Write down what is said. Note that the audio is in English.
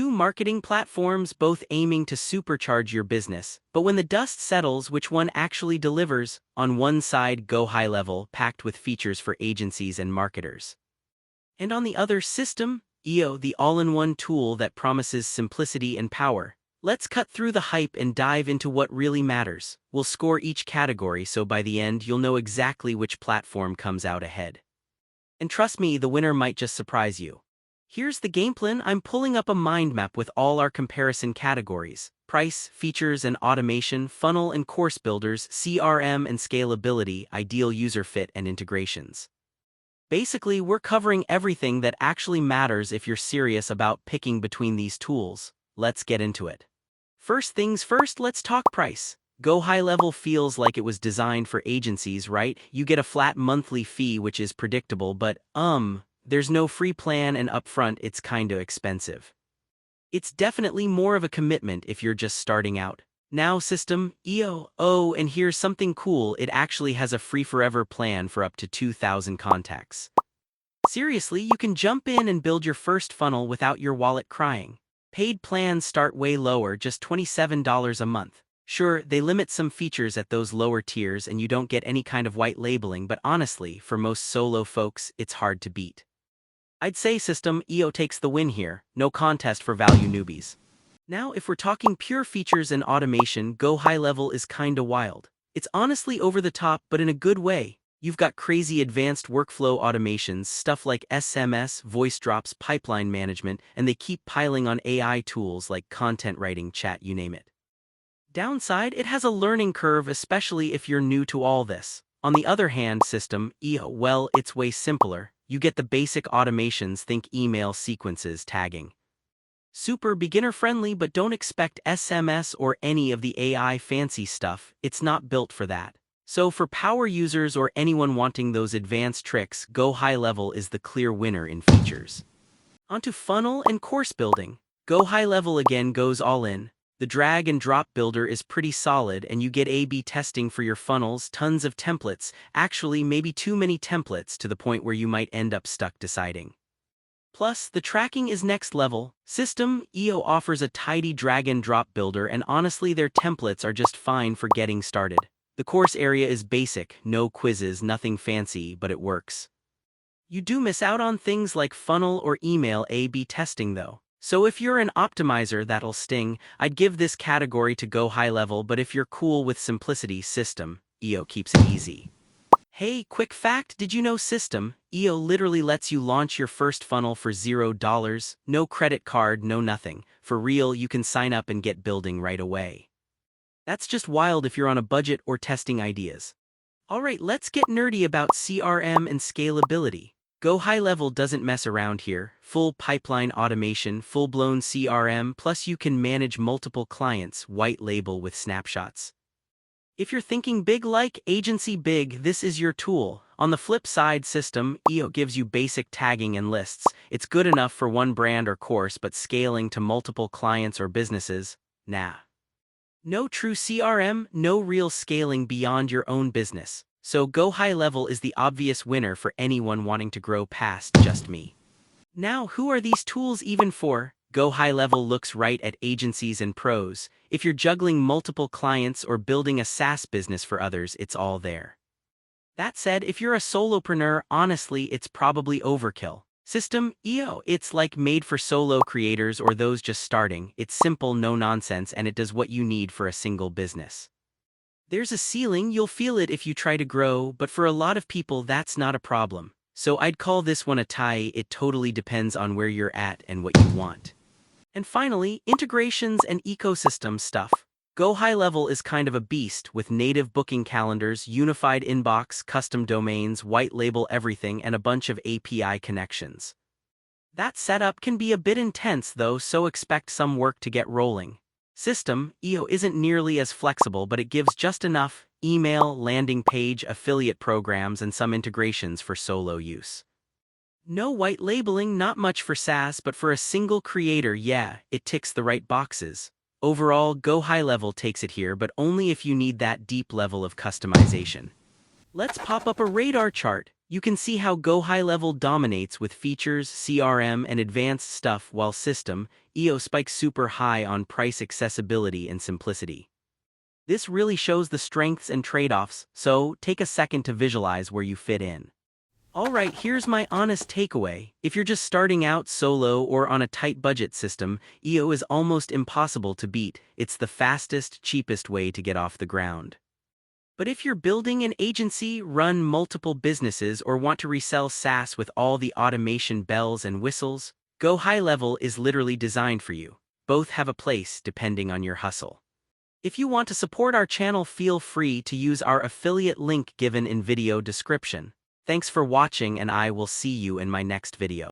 two marketing platforms both aiming to supercharge your business, but when the dust settles, which one actually delivers? On one side, GoHighLevel, packed with features for agencies and marketers. And on the other, System, the all-in-one tool that promises simplicity and power. Let's cut through the hype and dive into what really matters. We'll score each category so by the end you'll know exactly which platform comes out ahead. And trust me, the winner might just surprise you. Here's the game plan. I'm pulling up a mind map with all our comparison categories: price, features and automation, funnel and course builders, CRM and scalability, ideal user fit and integrations. Basically, we're covering everything that actually matters if you're serious about picking between these tools. Let's get into it. First things first, let's talk price. GoHighLevel feels like it was designed for agencies, right? You get a flat monthly fee, which is predictable, but there's no free plan and upfront it's kinda expensive. It's definitely more of a commitment if you're just starting out. Now System, and here's something cool, it actually has a free forever plan for up to 2,000 contacts. Seriously, you can jump in and build your first funnel without your wallet crying. Paid plans start way lower, just $27 a month. Sure, they limit some features at those lower tiers and you don't get any kind of white labeling, but honestly, for most solo folks, it's hard to beat. I'd say System, takes the win here, no contest for value newbies. Now, if we're talking pure features and automation, GoHighLevel is kinda wild. It's honestly over the top, but in a good way. You've got crazy advanced workflow automations, stuff like SMS, voice drops, pipeline management, and they keep piling on AI tools like content writing, chat, you name it. Downside, it has a learning curve, especially if you're new to all this. On the other hand, System, it's way simpler. You get the basic automations, think email sequences, tagging. Super beginner-friendly, but don't expect SMS or any of the AI fancy stuff, it's not built for that. So for power users or anyone wanting those advanced tricks, GoHighLevel is the clear winner in features. Onto funnel and course building. GoHighLevel again goes all in. The drag and drop builder is pretty solid and you get A/B testing for your funnels, tons of templates, actually maybe too many templates to the point where you might end up stuck deciding. Plus, the tracking is next level. System, offers a tidy drag and drop builder and honestly their templates are just fine for getting started. The course area is basic, no quizzes, nothing fancy, but it works. You do miss out on things like funnel or email A/B testing though. So if you're an optimizer, that'll sting. I'd give this category to GoHighLevel, but if you're cool with simplicity, System, keeps it easy. Hey, quick fact, did you know System, literally lets you launch your first funnel for $0, no credit card, no nothing. For real, you can sign up and get building right away. That's just wild if you're on a budget or testing ideas. Alright, let's get nerdy about CRM and scalability. GoHighLevel doesn't mess around here. Full pipeline automation, full-blown CRM, plus you can manage multiple clients, white label with snapshots. If you're thinking big like agency big, this is your tool. On the flip side, System, gives you basic tagging and lists. It's good enough for one brand or course, but scaling to multiple clients or businesses, nah. No true CRM, no real scaling beyond your own business. So GoHighLevel is the obvious winner for anyone wanting to grow past just me. Now, who are these tools even for? GoHighLevel looks right at agencies and pros. If you're juggling multiple clients or building a SaaS business for others, it's all there. That said, if you're a solopreneur, honestly, it's probably overkill. System, it's like made for solo creators or those just starting. It's simple, no nonsense, and it does what you need for a single business. There's a ceiling, you'll feel it if you try to grow, but for a lot of people that's not a problem. So I'd call this one a tie. It totally depends on where you're at and what you want. And finally, integrations and ecosystem stuff. GoHighLevel is kind of a beast with native booking calendars, unified inbox, custom domains, white label everything, and a bunch of API connections. That setup can be a bit intense though, so expect some work to get rolling. System, isn't nearly as flexible, but it gives just enough: email, landing page, affiliate programs, and some integrations for solo use. No white labeling, not much for SaaS, but for a single creator, yeah, it ticks the right boxes. Overall, GoHighLevel takes it here, but only if you need that deep level of customization. Let's pop up a radar chart. You can see how GoHighLevel dominates with features, CRM, and advanced stuff while system, EO spikes super high on price accessibility and simplicity. This really shows the strengths and trade-offs, so take a second to visualize where you fit in. Alright, here's my honest takeaway. If you're just starting out solo or on a tight budget system, EO is almost impossible to beat. It's the fastest, cheapest way to get off the ground. But if you're building an agency, run multiple businesses, or want to resell SaaS with all the automation bells and whistles, GoHighLevel is literally designed for you. Both have a place depending on your hustle. If you want to support our channel, feel free to use our affiliate link given in video description. Thanks for watching, and I will see you in my next video.